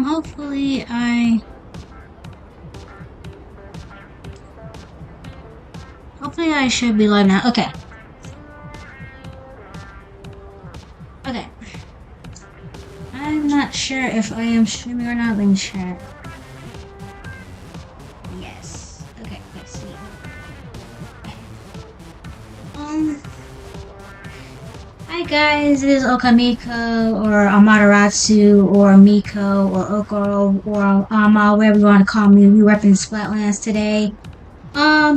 Hopefully I should be live now. Okay. Okay. I'm not sure if I am streaming or not. Let me check. Yes. Okay, let's see. Hi guys, it is Okamiko, or Amaterasu, or Miko, or Oko, or Ama, whatever you want to call me. We repping Splatlands today.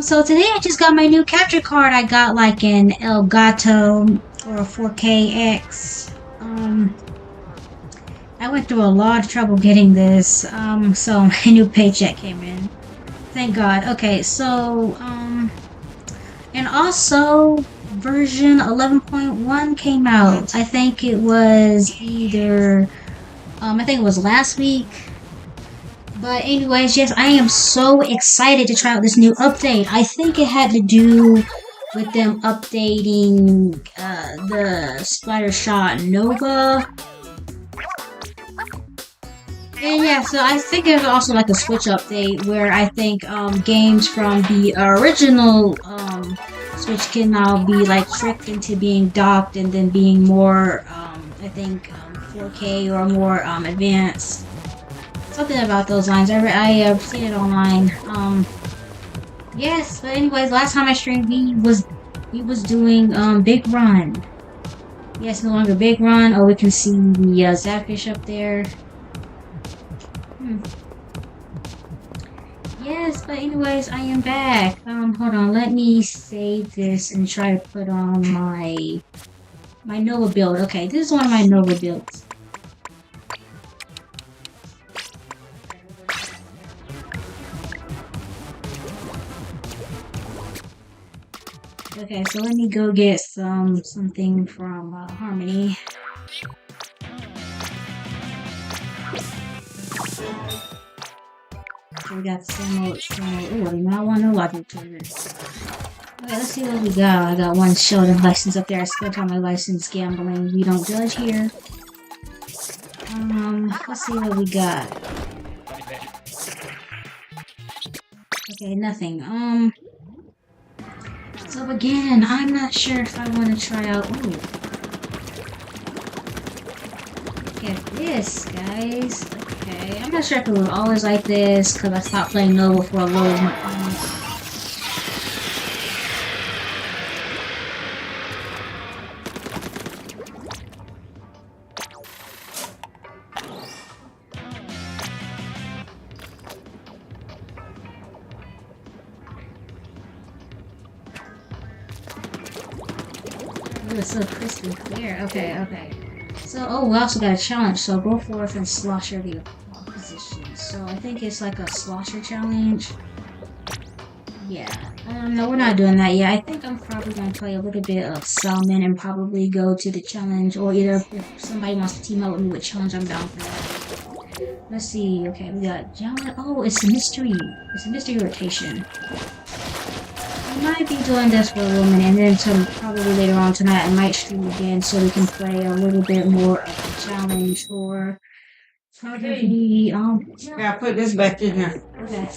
So today I just got my new capture card. I got like an Elgato or a 4KX. I went through a lot of trouble getting this. So my new paycheck came in. Thank God. Okay, so, and also version 11.1 came out. I think it was either, I think it was last week. But anyways, yes, I am so excited to try out this new update. I think it had to do with them updating the Splattershot Nova. And yeah, so I think there's also like a Switch update where I think games from the original Switch can now be like tricked into being docked and then being more, I think, 4K or more advanced. Something about those lines. I have seen it online. Yes, but anyways, last time I streamed, we was doing Big Run. Yes, no longer Big Run. Oh, we can see the Zapfish up there. Yes, but anyways, I am back. Hold on, let me save this and try to put on my Nova build. Okay, this is one of my Nova builds. Okay, so let me go get something from Harmony. So we got the same old. Ooh, I do not want no logic triggers. Okay, let's see what we got. I got one Sheldon license up there. I spent all my license gambling. We don't judge here. Let's see what we got. Okay, nothing. So again, I'm not sure if I want to try out. Ooh. Look at this, guys. Okay, I'm not sure if it was always like this because I stopped playing Nova for a little bit. It's so crystal clear. Okay, okay. So, oh, we also got a challenge. So, go forth and slosher the opposition. So, I think it's like a slosher challenge. Yeah. No, we're not doing that yet. I think I'm probably going to play a little bit of Salmon and probably go to the challenge. Or either if somebody wants to team up with me with challenge, I'm down for that. Let's see. Okay, we got challenge. Oh, it's a mystery. It's a mystery rotation. I might be doing this for a little minute, and then probably later on tonight I might stream again so we can play a little bit more of a challenge or probably Yeah, put this back in here. Okay.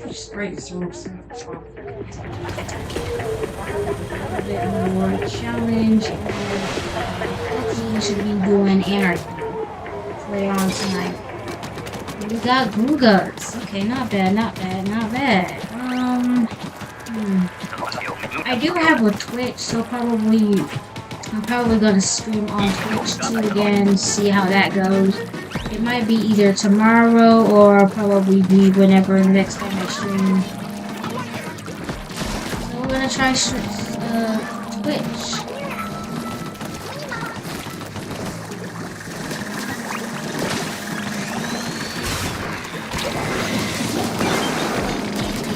Just break this room. A little bit more challenge and hopefully we should be doing anarchy later on tonight. We got Grugas. Okay, not bad, not bad, not bad. I do have a Twitch, so I'm probably gonna stream on Twitch too again, see how that goes. It might be either tomorrow or probably be whenever the next time I stream. So we're gonna try Twitch.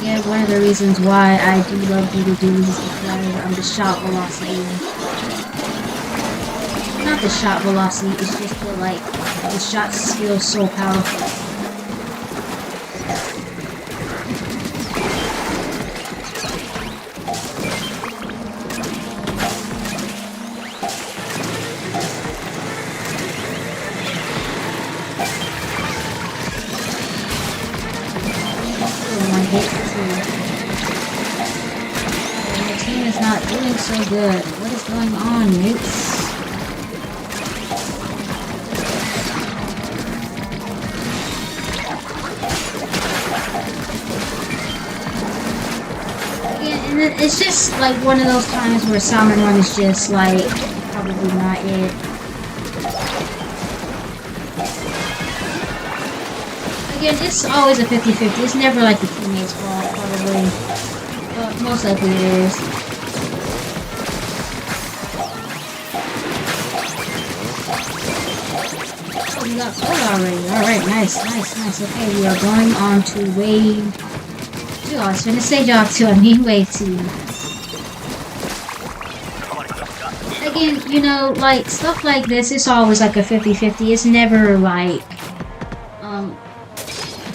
Yeah, one of the reasons why I do love Doodle Doos is because the shot velocity. Not the shot velocity, it's just the shots feel so powerful. hit too. My team is not doing so good. What is going on, mates? Yeah, and it's just like one of those times where Salmon Run is just like probably not it. Again, it's always a 50-50. It's never like the teammate's fault, probably. But most likely it is. Oh, we got four already. Alright, nice. Okay, we are going on to wave 2. I was gonna say job 2, I mean wave 2. Again, you know, like, stuff like this, it's always like a 50-50. It's never like,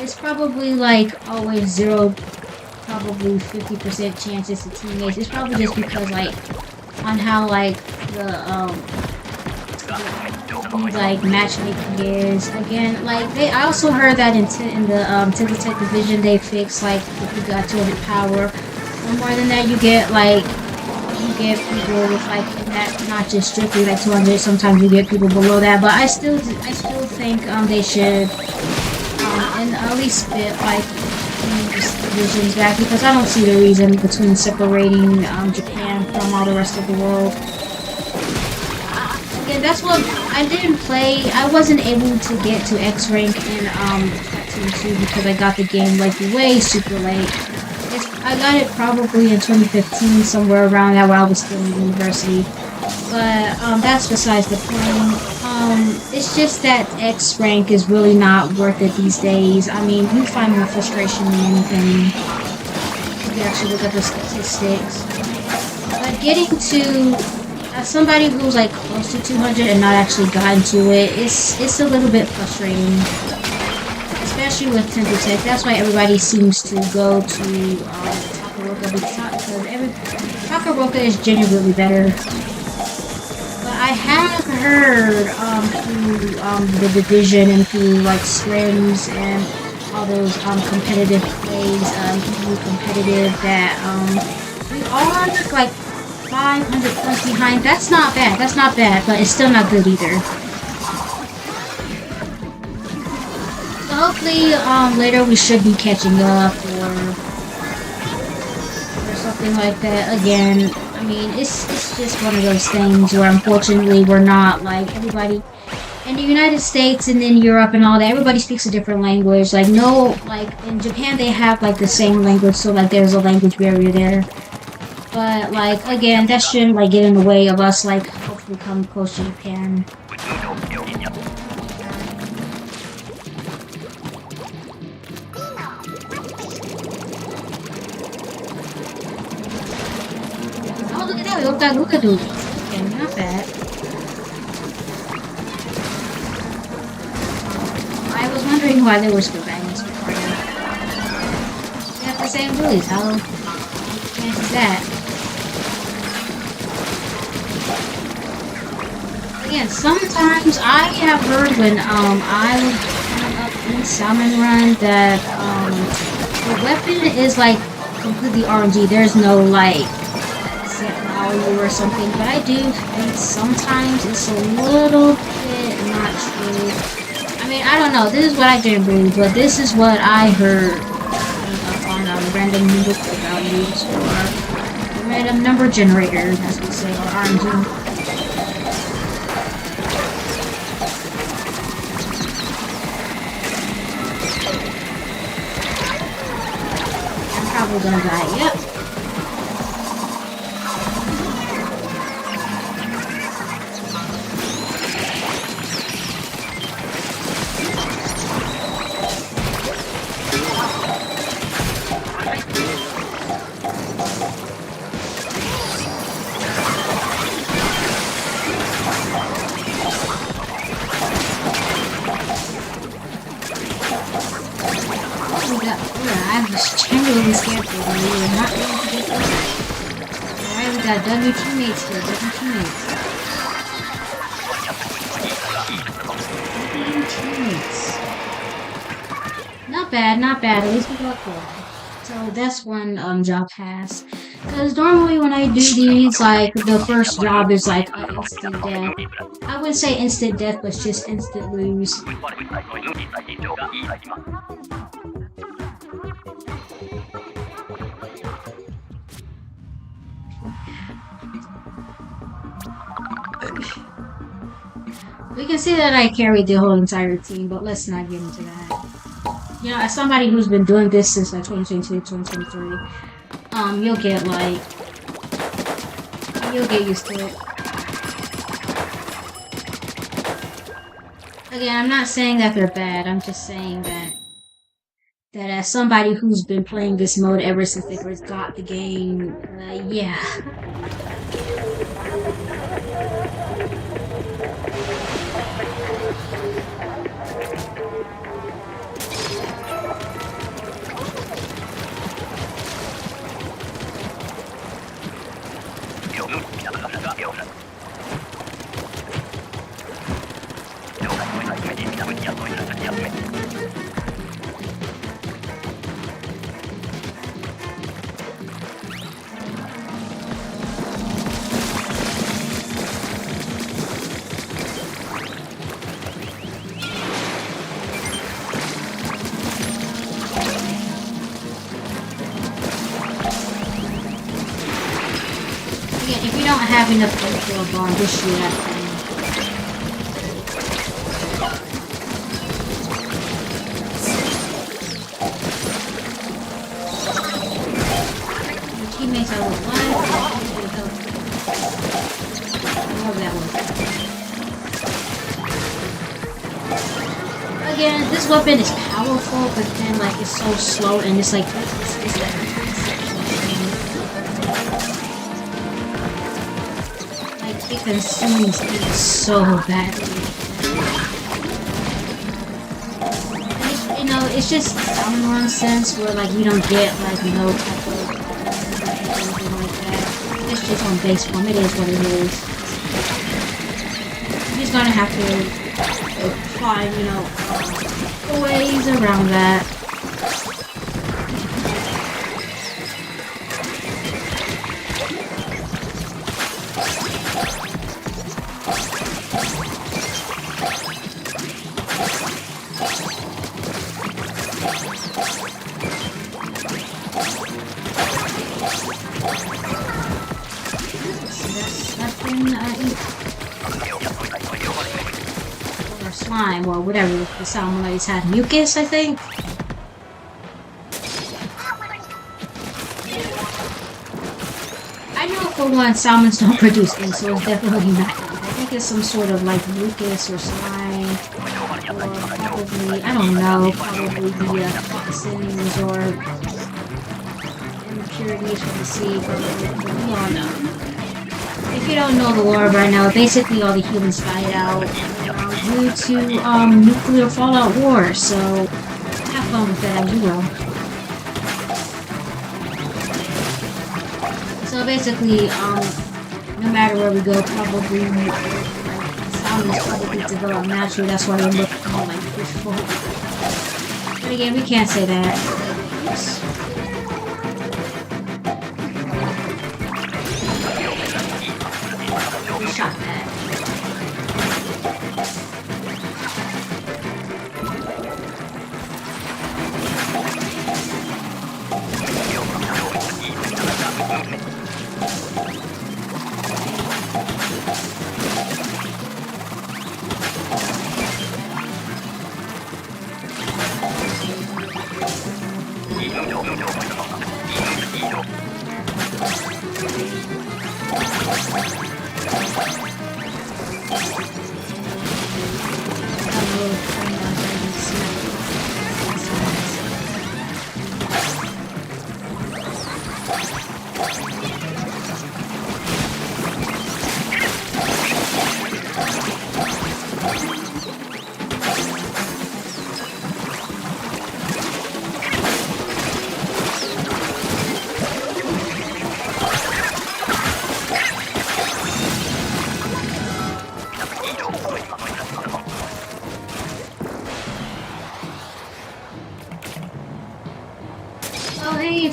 it's probably like always 0, probably 50% chances to teammates. It's probably just because like, on how like the, like matchmaking is. Again, like I also heard that in the Tickle Tech division they fixed like if you got 200 power or more than that you get people with like that, not just strictly like 200. Sometimes you get people below that, but I still think they should and at least fit like these divisions back, because I don't see the reason between separating Japan from all the rest of the world. Again, that's what I didn't play. I wasn't able to get to X rank in Team 2 because I got the game like way super late. I got it probably in 2015, somewhere around that, while I was still in university. But that's besides the point. It's just that X rank is really not worth it these days. I mean, you find more frustration than anything. You actually look at the statistics. But getting to as somebody who's like close to 200 and not actually gotten to it, it's a little bit frustrating. Especially with Tickle Tech. That's why everybody seems to go to Takaroka, because Takaroka is genuinely better. But I have heard through the division and through like scrims and all those competitive plays, competitive, that we are like 500 points behind. That's not bad, but it's still not good either. So hopefully later we should be catching up or something like that. Again, I mean, it's just one of those things where unfortunately we're not like everybody in the United States and in Europe and all that. Everybody speaks a different language. Like in Japan they have like the same language, so like there's a language barrier there. But like again, that shouldn't like get in the way of us like hopefully come close to Japan. Oh, look at that, we all got Lukadoo. Okay, not bad. I was wondering why there were Squibangers before now. They have the same bullies, how chance is that? Again, sometimes I have heard when I'm up in Salmon Run that the weapon is like completely RNG. There's no like set value or something, but I do think sometimes it's a little bit not true. I mean, I don't know. This is what I didn't believe, but this is what I heard on random number values or random number generator, as we say, or RNG. Probably gonna die. Yep. I was genuinely scared for them. We were not able to get them. Alright, we got W teammates here. W teammates. Not bad, not bad. At least we got 4. So that's one job pass. Because normally when I do these, like the first job is like instant death. I wouldn't say instant death, but just instant lose. We can see that I carried the whole entire team, but let's not get into that. You know, as somebody who's been doing this since like 2022, 2023, you'll get used to it. Again, I'm not saying that they're bad. I'm just saying that as somebody who's been playing this mode ever since they first got the game, yeah. Again, if you don't have enough food for a bomb, just shoot at them. Your teammates are alive. Whatever that was. Again, this weapon is powerful, but then like it's so slow and it's like it consumes me so badly. You know, it's just some sense where like you don't get like no type of anything like that. It's just on base form. It is what it is. You're just gonna have to find, you know, ways around that. Or slime, or whatever the salmonids had. Mucus, I think? I know for one, salmons don't produce ink, so it's definitely not. I think it's some sort of like mucus or slime, or probably, I don't know, probably the toxins or impurities from the sea, but we all know. If you don't know the lore right now, basically all the humans died out due to nuclear fallout war, so have fun with that as you will. So basically, no matter where we go, probably salmons probably develop naturally, that's why they look more like fish folk. But again, we can't say that. Shot that.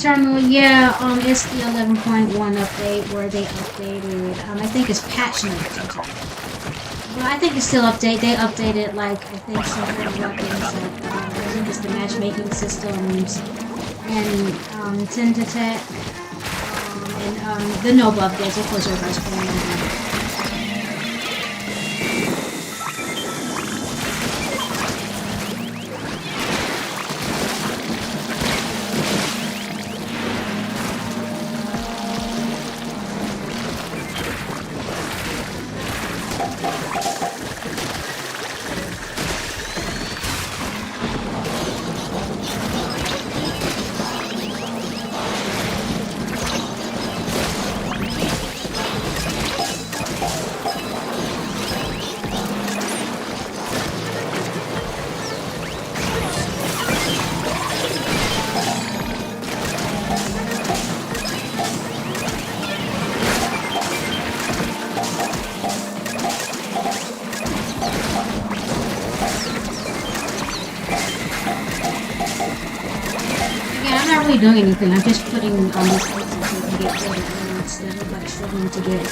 Terminal, yeah, it's the 11.1 update where they updated, I think it's patch notes. But I think it's still update. They updated, like, I think some kind of weapons, like, I think it's the matchmaking systems, and, Tentatek, and, the Nova updates, of course, everybody's playing them. Doing anything. I'm just putting on these places so we can get better instead of like struggling to get it.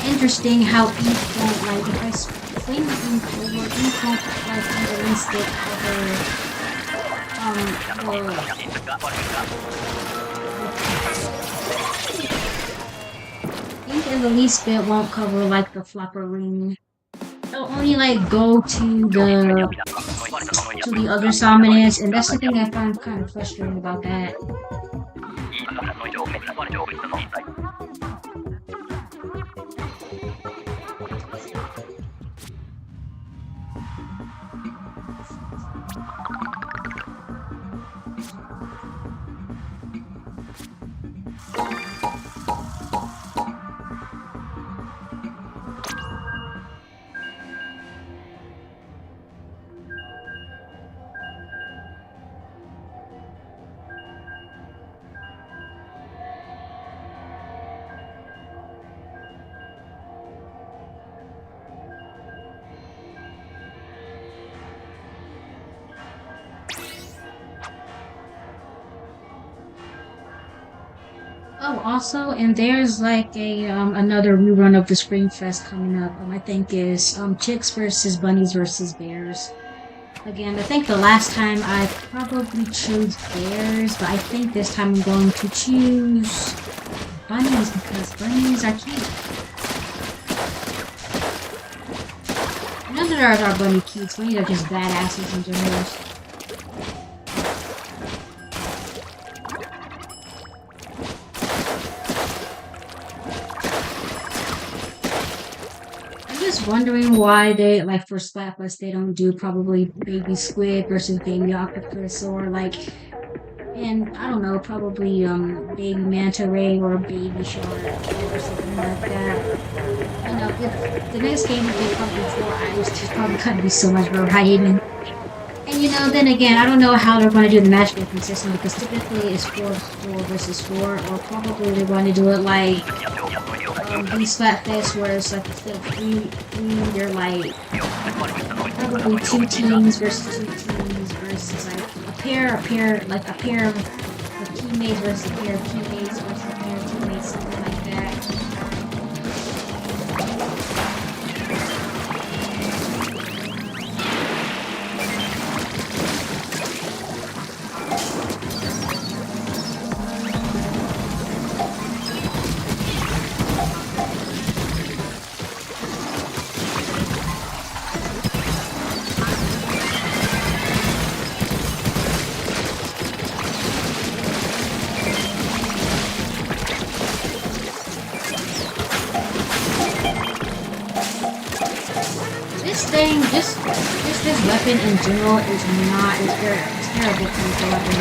Interesting how ink won't, like, if I swing the ink over, ink won't, like, underneath it ink in the least bit won't cover, like, the flopper ring. It'll only, like, go to the other Summoners, and that's the thing I find kind of frustrating about that. Oh, also, and there's like a another rerun of the Spring Fest coming up. I think is Chicks versus Bunnies versus Bears. Again, I think the last time I probably chose Bears, but I think this time I'm going to choose Bunnies because Bunnies are cute. None of ours are bunny cutes. Bunnies are just badasses in general. Wondering why they, like, for Splatfest they don't do probably baby squid versus baby octopus, or like, and I don't know, probably baby manta ray or baby shark or something like that. You know, if the next game would be probably 4 items, there's probably gonna be so much variety. And you know, then again, I don't know how they're going to do the matchmaking system because typically it's 4 versus 4, or probably they're going to do it like these Splatfest where it's like instead of 3, they're like probably 2 teams versus 2 teams versus like a pair of teammates versus a pair of teammates versus a pair of teammates, something like that. This weapon in general is not, it's terrible to use the weapon.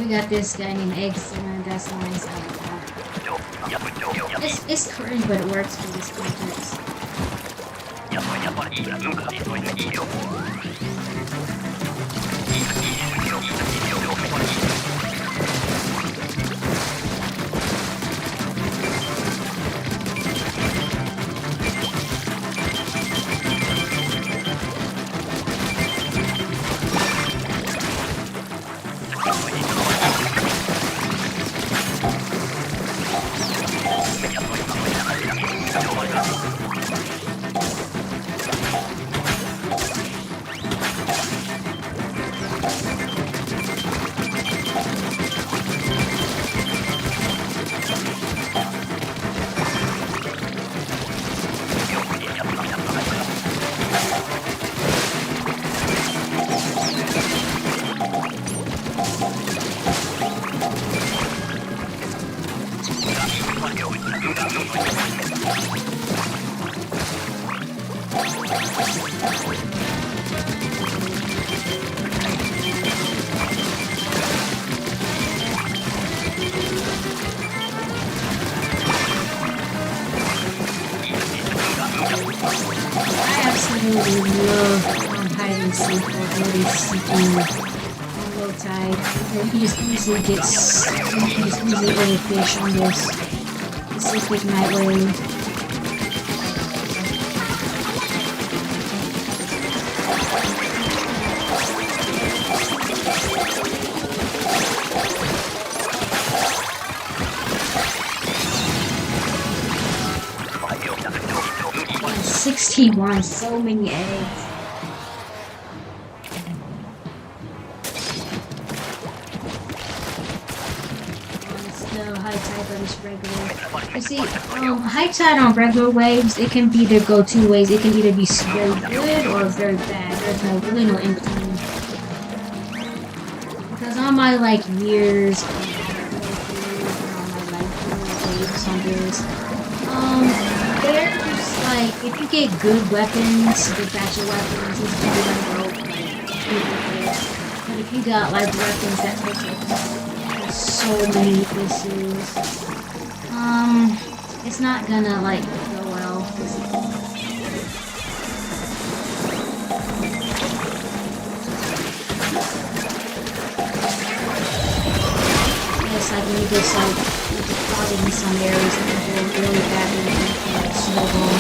we got this guy named Egg Sinner. That's nice. I like that. It's cringe, but it works for this context. I absolutely love hide and seek or really seeking on low tide. You just easily overfish on this Pacific Night Wave. And 61, so many eggs. The high tide, but it's regular. You see, high tide on regular waves, it can be the go-to waves. It can either be very good or very bad. There's really no in between. Because on my years, waves on this, there's if you get good weapons, good batch of weapons, it's gonna go but if you got weapons that take so many pieces, it's not gonna go well. It's when you just crowded in some areas and people really badly and snowball.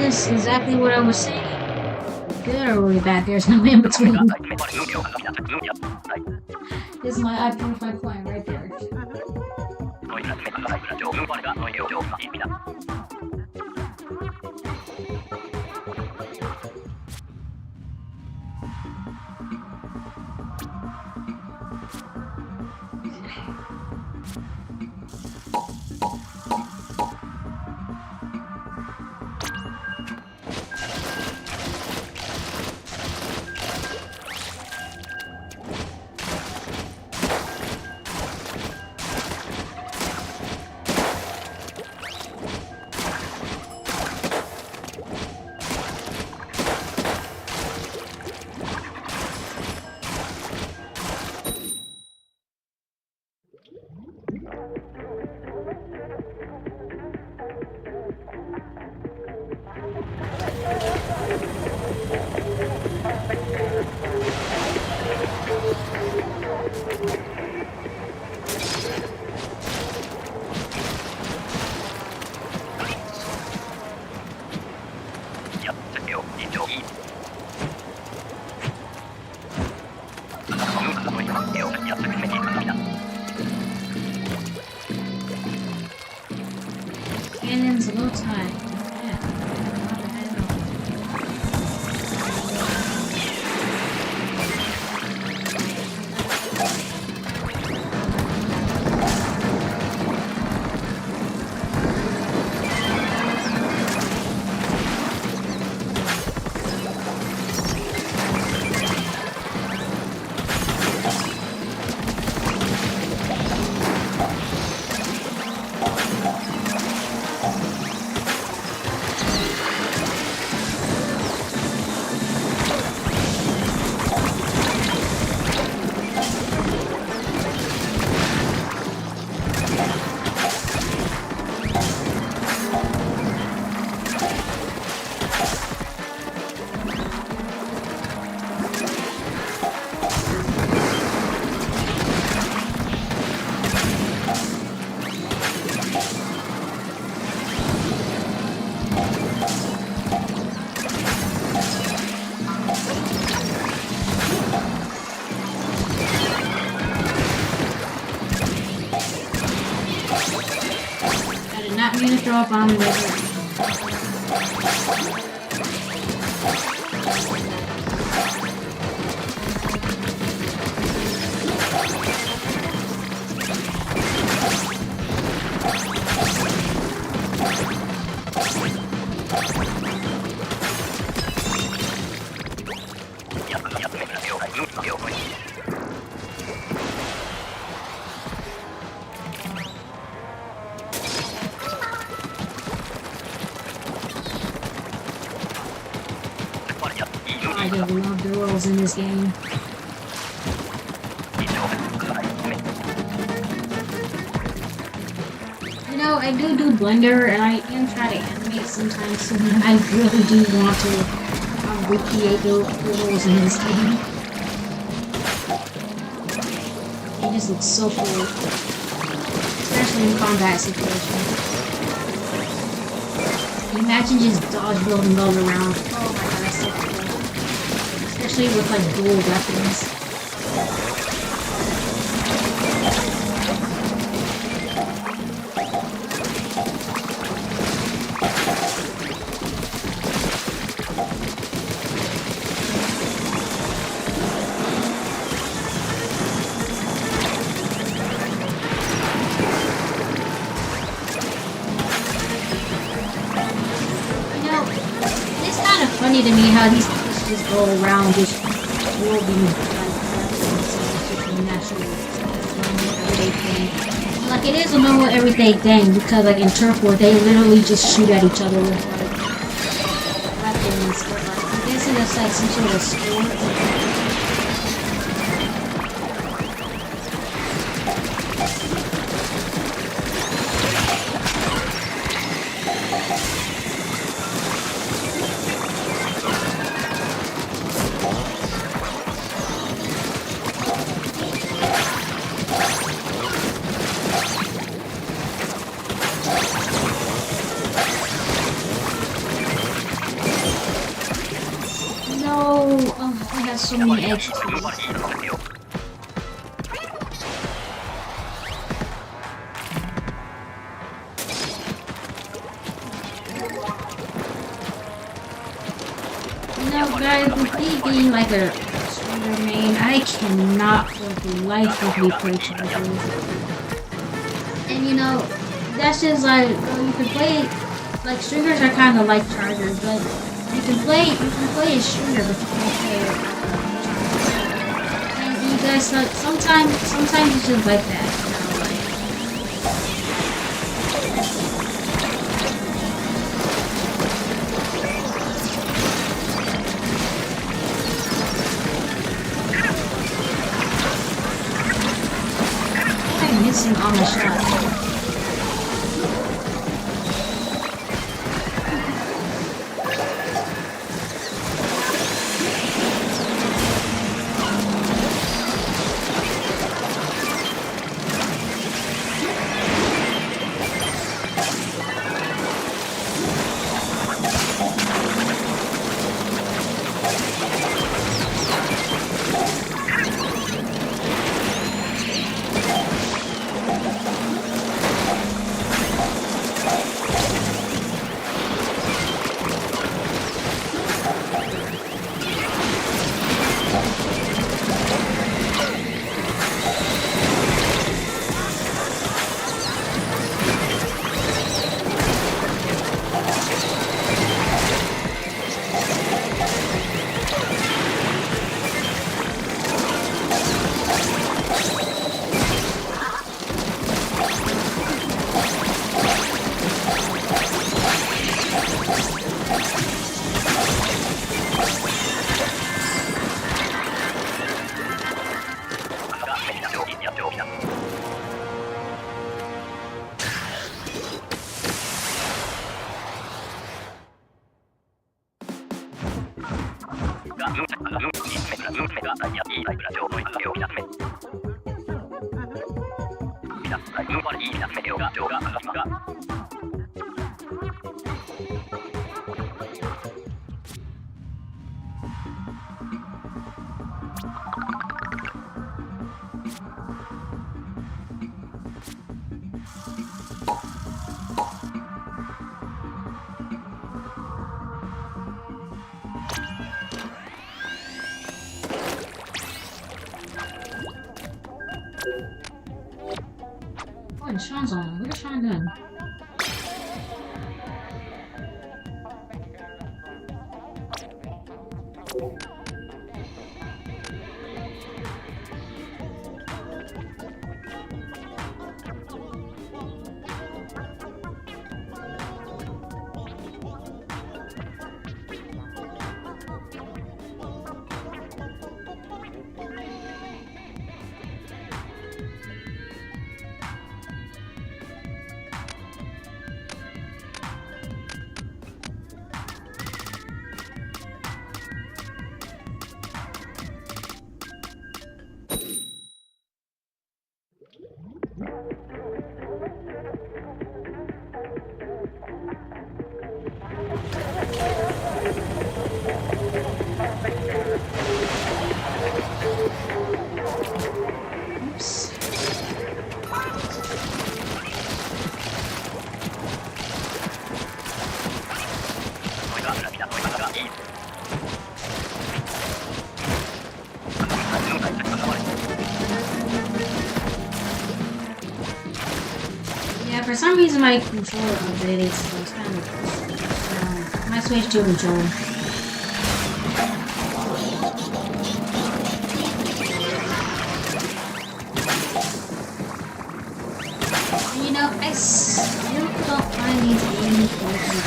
This is exactly what I was saying. Good or really bad, there's no in between. This is my I-25 point right there. Cannon's low tide. Yeah. Not bad at all. I did not mean to throw a bomb in there. I just love the rolls in this game. You know, I do Blender, and I am trying to animate sometimes soon. I really do want to recreate the rolls in this game. It just looks so cool, especially in combat situations. Imagine just dodge building those around. Oh my god, that's so cool. Especially with like dual weapons. You know, it's kind of funny to me how these fish just go around just whirling like natural everyday thing. Like it is a normal everyday thing because like in Turf War they literally just shoot at each other with like weapons. But like I guess it's like some sort of sport. No, oh, I have so many eggs. No, guys, with me being like a Stringer main, I cannot for the life of me play Chargers. And you know, that's just like, well, you can play, like Stringers are kind of like Chargers, but you can play a Stringer, but you can't play Chargers. And you guys, like, sometimes it's just like that, you know, like. I'm missing all my shots. Oh, and Sean's on. What is Sean doing? Oops. Yeah, for some reason my controller updated, so it's kind of. I might switch to a controller. You know, I still don't find these games working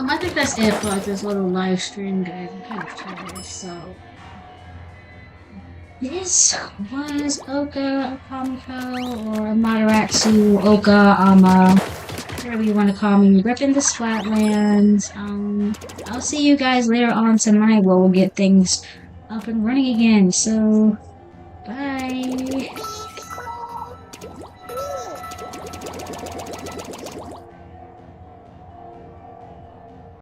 I think that's it for this little live stream, guys. I'm kind of tired, so. This was Oka Kamiko, or Mataratsu, Oka, whatever you want to call me, ripping the Splatlands. I'll see you guys later on tonight where we'll get things up and running again, so, bye!